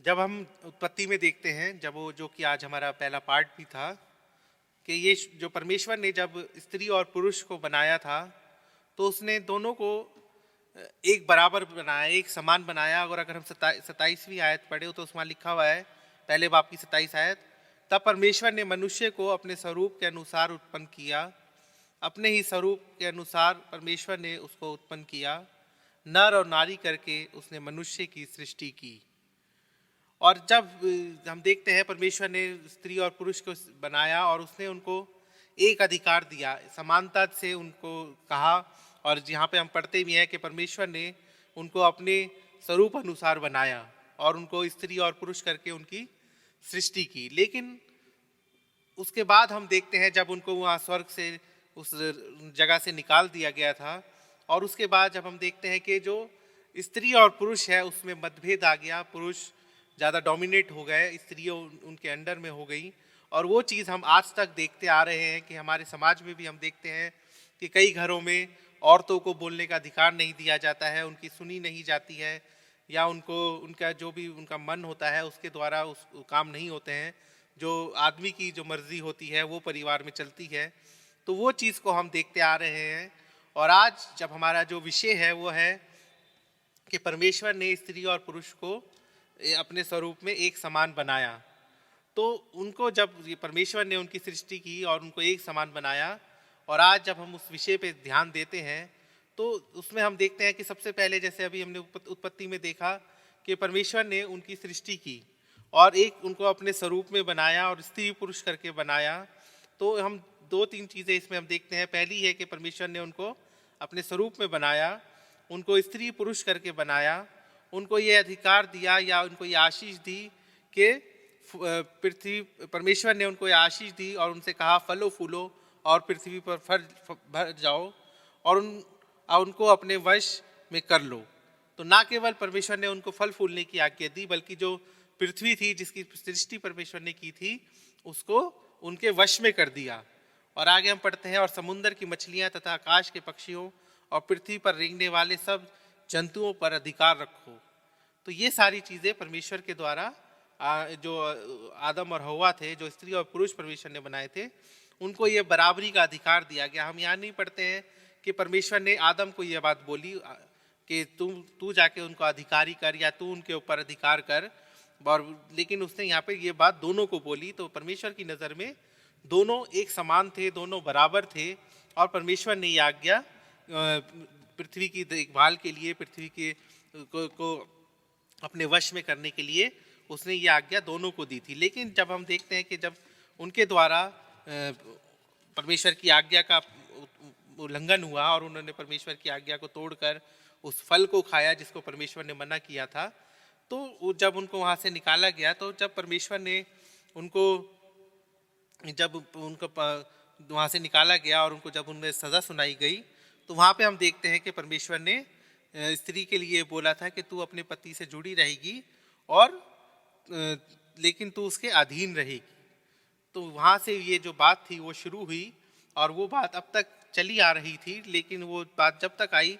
जब हम उत्पत्ति में देखते हैं, जब वो जो कि आज हमारा पहला पार्ट भी था, कि ये जो परमेश्वर ने जब स्त्री और पुरुष को बनाया था, तो उसने दोनों को एक बराबर बनाया, एक समान बनाया। और अगर हम 27वीं आयत पढ़े तो उसमें लिखा हुआ है, पहले बाप की 27 आयत, तब परमेश्वर ने मनुष्य को अपने स्वरूप के अनुसार उत्पन्न किया, अपने ही स्वरूप के अनुसार परमेश्वर ने उसको उत्पन्न किया, नर और नारी करके उसने मनुष्य की सृष्टि की। और जब हम देखते हैं परमेश्वर ने स्त्री और पुरुष को बनाया और उसने उनको एक अधिकार दिया, समानता से उनको कहा। और यहाँ पे हम पढ़ते भी हैं कि परमेश्वर ने उनको अपने स्वरूप अनुसार बनाया और उनको स्त्री और पुरुष करके उनकी सृष्टि की। लेकिन उसके बाद हम देखते हैं जब उनको वहाँ स्वर्ग से उस जगह से निकाल दिया गया था, और उसके बाद जब हम देखते हैं कि जो स्त्री और पुरुष है उसमें मतभेद आ गया, पुरुष ज़्यादा डोमिनेट हो गए, स्त्रियों उनके अंडर में हो गई। और वो चीज़ हम आज तक देखते आ रहे हैं कि हमारे समाज में भी हम देखते हैं कि कई घरों में औरतों को बोलने का अधिकार नहीं दिया जाता है, उनकी सुनी नहीं जाती है, या उनको उनका जो भी उनका मन होता है उसके द्वारा उस काम नहीं होते हैं। जो आदमी की जो मर्जी होती है वो परिवार में चलती है। तो वो चीज़ को हम देखते आ रहे हैं। और आज जब हमारा जो विषय है वो है कि परमेश्वर ने स्त्री और पुरुष को अपने स्वरूप में एक समान बनाया। तो उनको जब ये परमेश्वर ने उनकी सृष्टि की और उनको एक समान बनाया, और आज जब हम उस विषय पे ध्यान देते हैं तो उसमें हम देखते हैं कि सबसे पहले जैसे अभी हमने उत्पत्ति में देखा कि परमेश्वर ने उनकी सृष्टि की और एक उनको अपने स्वरूप में बनाया और स्त्री पुरुष करके बनाया। तो हम दो तीन चीज़ें इसमें हम देखते हैं। पहली है कि परमेश्वर ने उनको अपने स्वरूप में बनाया, उनको स्त्री पुरुष करके बनाया, उनको ये अधिकार दिया या उनको ये आशीष दी कि पृथ्वी, परमेश्वर ने उनको ये आशीष दी और उनसे कहा फलो फूलो और पृथ्वी पर फल भर जाओ और उनको अपने वश में कर लो। तो ना केवल परमेश्वर ने उनको फल फूलने की आज्ञा दी, बल्कि जो पृथ्वी थी जिसकी सृष्टि परमेश्वर ने की थी उसको उनके वश में कर दिया। और आगे हम पढ़ते हैं, और समुद्र की मछलियां तथा आकाश के पक्षियों और पृथ्वी पर रेंगने वाले सब जंतुओं पर अधिकार रखो। तो ये सारी चीज़ें परमेश्वर के द्वारा जो आदम और हव्वा थे, जो स्त्री और पुरुष परमेश्वर ने बनाए थे, उनको ये बराबरी का अधिकार दिया गया। हम यहाँ नहीं पढ़ते हैं कि परमेश्वर ने आदम को ये बात बोली कि तू जाके उनको अधिकारी कर या तू उनके ऊपर अधिकार कर, और लेकिन उसने यहाँ पे ये बात दोनों को बोली। तो परमेश्वर की नज़र में दोनों एक समान थे, दोनों बराबर थे। और परमेश्वर ने ये आज्ञा पृथ्वी की देखभाल के लिए, पृथ्वी के को अपने वश में करने के लिए उसने ये आज्ञा दोनों को दी थी। लेकिन जब हम देखते हैं कि जब उनके द्वारा परमेश्वर की आज्ञा का उल्लंघन हुआ और उन्होंने परमेश्वर की आज्ञा को तोड़कर उस फल को खाया जिसको परमेश्वर ने मना किया था, तो जब उनको वहाँ से निकाला गया, तो जब परमेश्वर ने उनको वहाँ से निकाला गया और उनको जब उन्हें सज़ा सुनाई गई, तो वहाँ पे हम देखते हैं कि परमेश्वर ने स्त्री के लिए बोला था कि तू अपने पति से जुड़ी रहेगी और लेकिन तू उसके अधीन रहेगी। तो वहाँ से ये जो बात थी वो शुरू हुई और वो बात अब तक चली आ रही थी। लेकिन वो बात जब तक आई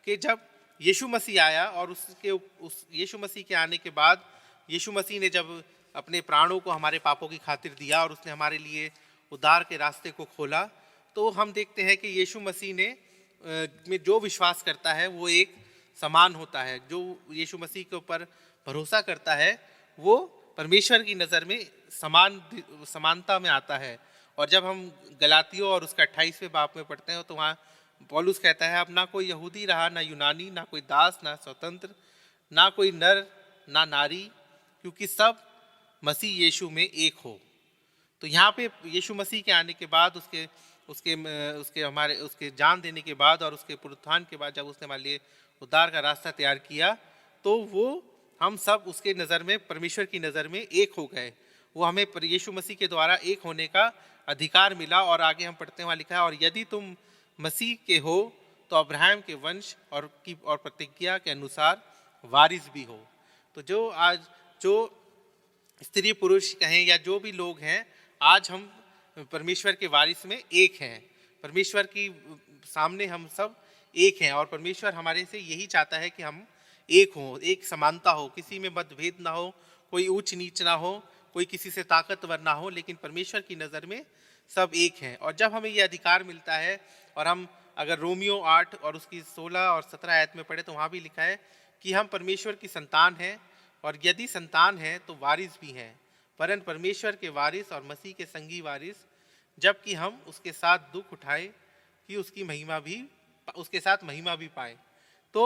कि जब यीशु मसीह आया, और उस यीशु मसीह के आने के बाद यीशु मसीह ने जब अपने प्राणों को हमारे पापों की खातिर दिया और उसने हमारे लिए उद्धार के रास्ते को खोला, तो हम देखते हैं कि यीशु मसीह ने में जो विश्वास करता है वो एक समान होता है। जो यीशु मसीह के ऊपर भरोसा करता है वो परमेश्वर की नज़र में समानता में आता है। और जब हम गलातियों और उसका 28वें बाब में पढ़ते हैं तो वहाँ पौलुस कहता है, अब ना कोई यहूदी रहा, ना यूनानी, ना कोई दास, ना स्वतंत्र, ना कोई नर ना नारी, क्योंकि सब मसीह यीशु में एक हो। तो यहाँ पे यीशु मसीह के आने के बाद उसके जान देने के बाद और उसके पुनरुत्थान के बाद जब उसने हमारे लिए उद्धार का रास्ता तैयार किया, तो वो हम सब उसके नज़र में, परमेश्वर की नज़र में एक हो गए। वो हमें यीशु मसीह के द्वारा एक होने का अधिकार मिला। और आगे हम पढ़ते हैं, वहाँ लिखा है, और यदि तुम मसीह के हो तो अब्राहम के वंश और प्रतिज्ञा के अनुसार वारिस भी हो। तो जो आज जो स्त्री पुरुष कहें या जो भी लोग हैं, आज हम परमेश्वर के वारिस में एक हैं। परमेश्वर की सामने हम सब एक हैं और परमेश्वर हमारे से यही चाहता है कि हम एक हों, एक समानता हो, किसी में मतभेद ना हो, कोई ऊंच नीच ना हो, कोई किसी से ताकतवर ना हो, लेकिन परमेश्वर की नज़र में सब एक हैं। और जब हमें ये अधिकार मिलता है, और हम अगर रोमियो 8 और उसकी 16 और 17 आयत में पढ़े तो वहाँ भी लिखा है कि हम परमेश्वर की संतान हैं, और यदि संतान हैं तो वारिस भी हैं, वरन परमेश्वर के वारिस और मसीह के संगी वारिस, जबकि हम उसके साथ दुख उठाए कि उसके साथ महिमा भी पाए। तो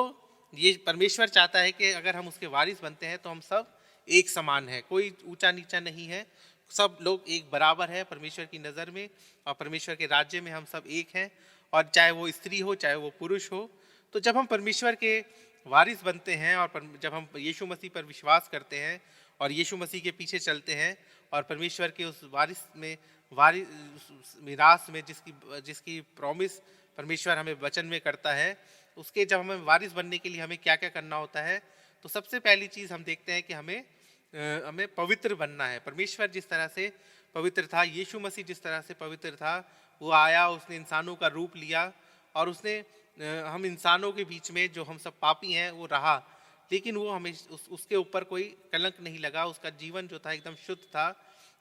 ये परमेश्वर चाहता है कि अगर हम उसके वारिस बनते हैं तो हम सब एक समान हैं, कोई ऊंचा नीचा नहीं है, सब लोग एक बराबर है परमेश्वर की नज़र में, और परमेश्वर के राज्य में हम सब एक हैं। और चाहे वो स्त्री हो, चाहे वो पुरुष हो। तो जब हम परमेश्वर के वारिस बनते हैं, और जब हम यीशु मसीह पर विश्वास करते हैं और यीशु मसीह के पीछे चलते हैं, और परमेश्वर के उस मिरास में जिसकी प्रॉमिस परमेश्वर हमें वचन में करता है, उसके जब हमें वारिस बनने के लिए हमें क्या क्या करना होता है, तो सबसे पहली चीज़ हम देखते हैं कि हमें पवित्र बनना है। परमेश्वर जिस तरह से पवित्र था, यीशु मसीह जिस तरह से पवित्र था, वो आया, उसने इंसानों का रूप लिया, और उसने हम इंसानों के बीच में जो हम सब पापी हैं वो रहा, लेकिन वो हमें उसके ऊपर कोई कलंक नहीं लगा, उसका जीवन जो था एकदम शुद्ध था।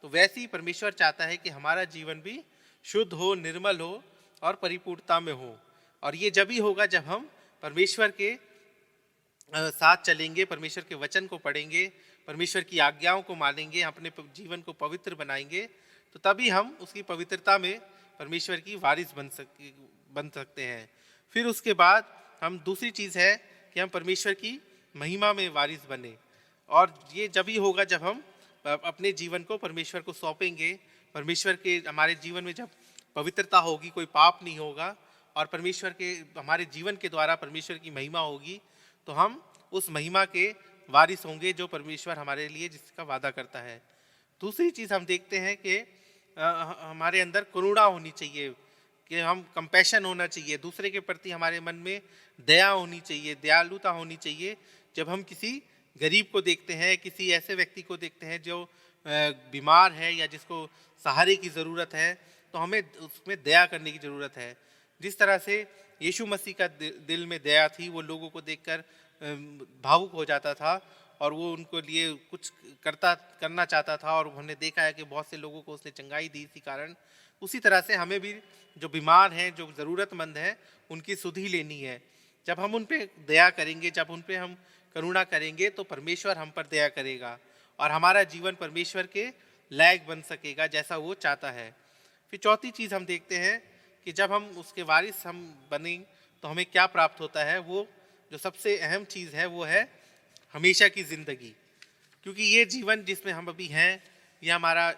तो वैसे ही परमेश्वर चाहता है कि हमारा जीवन भी शुद्ध हो, निर्मल हो और परिपूर्णता में हो। और ये जब ही होगा जब हम परमेश्वर के साथ चलेंगे, परमेश्वर के वचन को पढ़ेंगे, परमेश्वर की आज्ञाओं को मानेंगे, अपने जीवन को पवित्र बनाएंगे, तो तभी हम उसकी पवित्रता में परमेश्वर की वारिस बन सकते हैं। फिर उसके बाद हम दूसरी चीज़ है कि हम परमेश्वर की महिमा में वारिस बने। और ये जब ही होगा जब हम अपने जीवन को परमेश्वर को सौंपेंगे, परमेश्वर के हमारे जीवन में जब पवित्रता होगी, कोई पाप नहीं होगा, और परमेश्वर के हमारे जीवन के द्वारा परमेश्वर की महिमा होगी, तो हम उस महिमा के वारिस होंगे जो परमेश्वर हमारे लिए जिसका वादा करता है। दूसरी चीज़ हम देखते हैं कि हमारे अंदर करुणा होनी चाहिए, कि हम कंपैशन होना चाहिए, दूसरे के प्रति हमारे मन में दया होनी चाहिए, दयालुता होनी चाहिए। जब हम किसी गरीब को देखते हैं, किसी ऐसे व्यक्ति को देखते हैं जो बीमार है या जिसको सहारे की ज़रूरत है, तो हमें उसमें दया करने की ज़रूरत है। जिस तरह से यीशु मसीह का दिल में दया थी, वो लोगों को देखकर भावुक हो जाता था, और वो उनको लिए कुछ करना चाहता था, और उन्होंने देखा है कि बहुत से लोगों को उसने चंगाई दी इसी कारण। उसी तरह से हमें भी जो बीमार हैं, जो ज़रूरतमंद हैं, उनकी सुधि लेनी है। जब हम उन पे दया करेंगे, जब उन पे हम करुणा करेंगे, तो परमेश्वर हम पर दया करेगा, और हमारा जीवन परमेश्वर के लायक बन सकेगा जैसा वो चाहता है। फिर चौथी चीज़ हम देखते हैं कि जब हम उसके वारिस हम बने तो हमें क्या प्राप्त होता है। वो जो सबसे अहम चीज़ है वो है हमेशा की ज़िंदगी। क्योंकि ये जीवन जिसमें हम अभी हैं, ये हमारा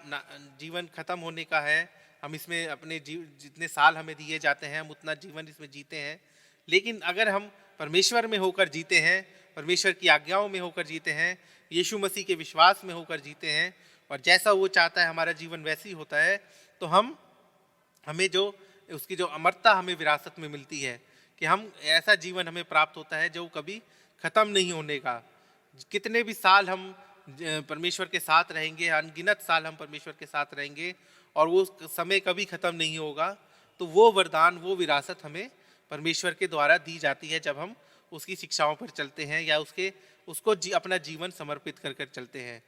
जीवन ख़त्म होने का है। हम इसमें अपने जितने साल हमें दिए जाते हैं, हम उतना जीवन इसमें जीते हैं। लेकिन अगर हम परमेश्वर में होकर जीते हैं, परमेश्वर की आज्ञाओं में होकर जीते हैं, यीशु मसीह के विश्वास में होकर जीते हैं, और जैसा वो चाहता है हमारा जीवन वैसे ही होता है, तो हमें जो उसकी जो अमरता हमें विरासत में मिलती है, कि हम ऐसा जीवन हमें प्राप्त होता है जो कभी ख़त्म नहीं होने का। कितने भी साल हम परमेश्वर के साथ रहेंगे, अनगिनत साल हम परमेश्वर के साथ रहेंगे, और वो समय कभी ख़त्म नहीं होगा। तो वो वरदान, वो विरासत हमें परमेश्वर के द्वारा दी जाती है जब हम उसकी शिक्षाओं पर चलते हैं, या उसको अपना जीवन समर्पित कर चलते हैं।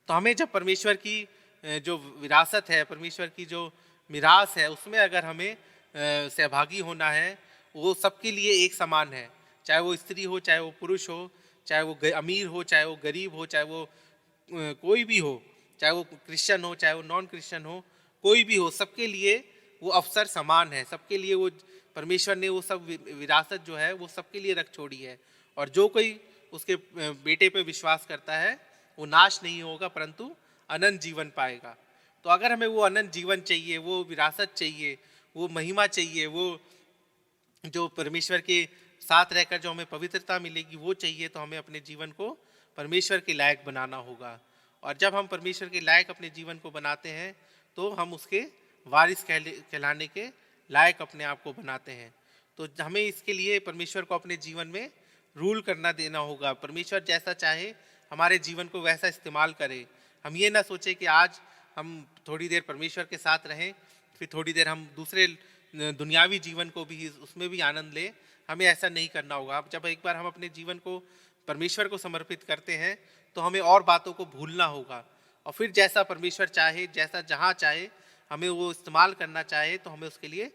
तो हमें जब परमेश्वर की जो विरासत है, परमेश्वर की जो मिरास है, उसमें अगर हमें सहभागी होना है, वो सबके लिए एक समान है। चाहे वो स्त्री हो, चाहे वो पुरुष हो, चाहे वो अमीर हो, चाहे वो गरीब हो, चाहे वो कोई भी हो, चाहे वो क्रिश्चियन हो, चाहे वो नॉन क्रिश्चियन हो, कोई भी हो, सबके लिए वो अवसर समान है। सबके लिए वो परमेश्वर ने वो सब विरासत जो है वो सबके लिए रख छोड़ी है। और जो कोई उसके बेटे पे विश्वास करता है वो नाश नहीं होगा परंतु अनंत जीवन पाएगा। तो अगर हमें वो अनंत जीवन चाहिए, वो विरासत चाहिए, वो महिमा चाहिए, वो जो परमेश्वर के साथ रहकर जो हमें पवित्रता मिलेगी वो चाहिए, तो हमें अपने जीवन को परमेश्वर के लायक बनाना होगा। और जब हम परमेश्वर के लायक अपने जीवन को बनाते हैं तो हम उसके वारिस कहलाने के लायक अपने आप को बनाते हैं। तो हमें इसके लिए परमेश्वर को अपने जीवन में रूल करना देना होगा। परमेश्वर जैसा चाहे हमारे जीवन को वैसा इस्तेमाल करे। हम ये ना सोचें कि आज हम थोड़ी देर परमेश्वर के साथ रहें, फिर थोड़ी देर हम दूसरे दुनियावी जीवन को भी उसमें भी आनंद लें। हमें ऐसा नहीं करना होगा। अब जब एक बार हम अपने जीवन को परमेश्वर को समर्पित करते हैं तो हमें और बातों को भूलना होगा, और फिर जैसा परमेश्वर चाहे, जैसा जहाँ चाहे हमें वो इस्तेमाल करना चाहे, तो हमें उसके लिए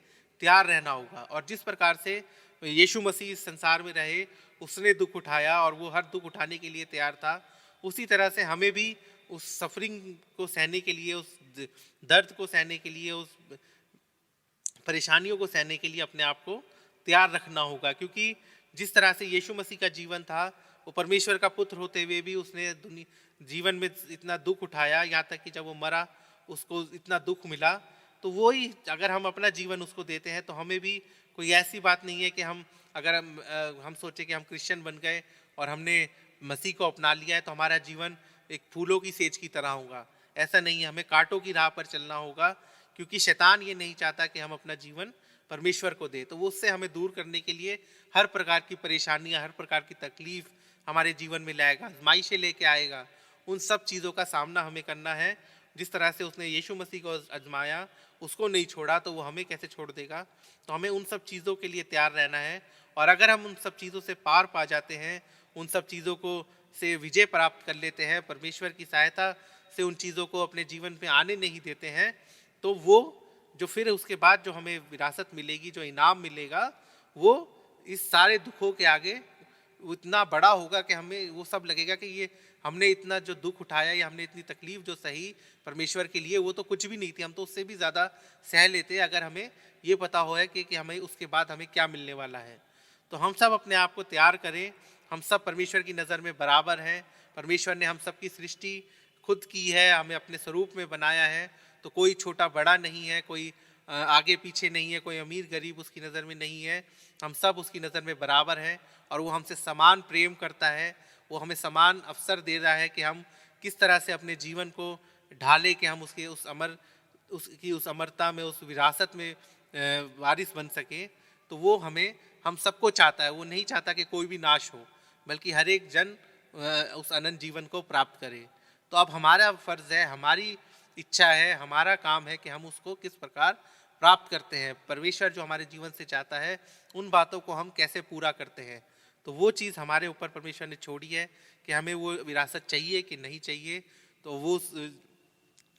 तैयार रहना होगा। और जिस प्रकार से यीशु मसीह इस संसार में रहे, उसने दुख उठाया और वो हर दुख उठाने के लिए तैयार था, उसी तरह से हमें भी उस सफरिंग को सहने के लिए, उस दर्द को सहने के लिए, उस परेशानियों को सहने के लिए अपने आप को तैयार रखना होगा। क्योंकि जिस तरह से यीशु मसीह का जीवन था, वो परमेश्वर का पुत्र होते हुए भी उसने जीवन में इतना दुख उठाया, यहाँ तक कि जब वो मरा उसको इतना दुख मिला। तो वो ही अगर हम अपना जीवन उसको देते हैं, तो हमें भी कोई ऐसी बात नहीं है कि अगर हम सोचे कि हम क्रिश्चियन बन गए और हमने मसीह को अपना लिया है तो हमारा जीवन एक फूलों की सेज की तरह होगा। ऐसा नहीं है, हमें कांटों की राह पर चलना होगा, क्योंकि शैतान ये नहीं चाहता कि हम अपना जीवन परमेश्वर को दे। तो वो उससे हमें दूर करने के लिए हर प्रकार की परेशानियां, हर प्रकार की तकलीफ हमारे जीवन में लाएगा, आजमाइशें लेके आएगा। उन सब चीज़ों का सामना हमें करना है। जिस तरह से उसने यीशु मसीह को आजमाया, उसको नहीं छोड़ा, तो वो हमें कैसे छोड़ देगा। तो हमें उन सब चीज़ों के लिए तैयार रहना है। और अगर हम उन सब चीज़ों से पार पा जाते हैं, उन सब चीज़ों को से विजय प्राप्त कर लेते हैं, परमेश्वर की सहायता से उन चीज़ों को अपने जीवन में आने नहीं देते हैं, तो वो जो फिर उसके बाद जो हमें विरासत मिलेगी, जो इनाम मिलेगा, वो इस सारे दुखों के आगे इतना बड़ा होगा कि हमें वो सब लगेगा कि ये हमने इतना जो दुख उठाया या हमने इतनी तकलीफ जो सही परमेश्वर के लिए, वो तो कुछ भी नहीं थी, हम तो उससे भी ज़्यादा सह लेते अगर हमें ये पता हो है कि हमें उसके बाद हमें क्या मिलने वाला है। तो हम सब अपने आप को तैयार करें। हम सब परमेश्वर की नज़र में बराबर हैं। परमेश्वर ने हम सब की सृष्टि खुद की है, हमें अपने स्वरूप में बनाया है। तो कोई छोटा बड़ा नहीं है, कोई आगे पीछे नहीं है, कोई अमीर गरीब उसकी नज़र में नहीं है। हम सब उसकी नज़र में बराबर हैं और वो हमसे समान प्रेम करता है। वो हमें समान अवसर दे रहा है कि हम किस तरह से अपने जीवन को ढालें कि हम उसकी उस अमरता में, उस विरासत में वारिस बन सकें। तो वो हम सबको चाहता है। वो नहीं चाहता कि कोई भी नाश हो, बल्कि हर एक जन उस अनंत जीवन को प्राप्त करे। तो अब हमारा फर्ज है, हमारी इच्छा है, हमारा काम है कि हम उसको किस प्रकार प्राप्त करते हैं। परमेश्वर जो हमारे जीवन से चाहता है, उन बातों को हम कैसे पूरा करते हैं। तो वो चीज़ हमारे ऊपर परमेश्वर ने छोड़ी है कि हमें वो विरासत चाहिए कि नहीं चाहिए, तो वो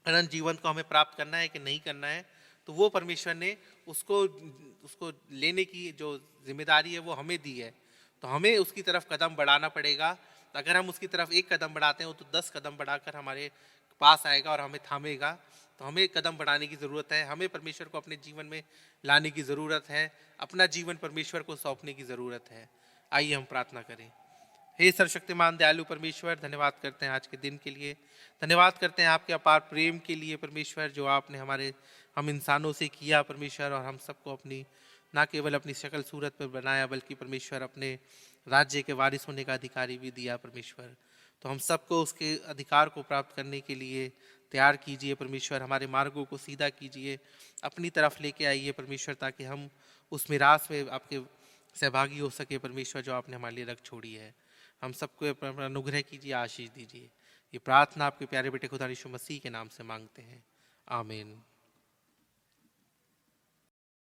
अनंत जीवन को हमें प्राप्त करना है कि नहीं करना है। तो वो परमेश्वर ने उसको लेने की जो जिम्मेदारी है वो हमें दी है। तो हमें उसकी तरफ कदम बढ़ाना पड़ेगा। अगर हम उसकी तरफ एक कदम बढ़ाते हैं, तो 10 कदम बढ़ाकर हमारे पास आएगा और हमें थामेगा। तो हमें कदम बढ़ाने की ज़रूरत है, हमें परमेश्वर को अपने जीवन में लाने की ज़रूरत है, अपना जीवन परमेश्वर को सौंपने की ज़रूरत है। आइए हम प्रार्थना करें। हे सर्वशक्तिमान दयालु परमेश्वर, धन्यवाद करते हैं आज के दिन के लिए। धन्यवाद करते हैं आपके अपार प्रेम के लिए परमेश्वर, जो आपने हम इंसानों से किया परमेश्वर, और हम सबको ना केवल अपनी शक्ल सूरत पर बनाया, बल्कि परमेश्वर अपने राज्य के वारिस होने का अधिकारी भी दिया परमेश्वर। तो हम सबको उसके अधिकार को प्राप्त करने के लिए तैयार कीजिए परमेश्वर। हमारे मार्गों को सीधा कीजिए, अपनी तरफ लेके आइए परमेश्वर, ताकि हम उस मिरास में आपके सहभागी हो सके परमेश्वर, जो आपने हमारे लिए रख छोड़ी है। हम सबको अपना अनुग्रह कीजिए, आशीष दीजिए। ये प्रार्थना आपके प्यारे बेटे खुदा यीशु मसीह के नाम से मांगते हैं, आमीन।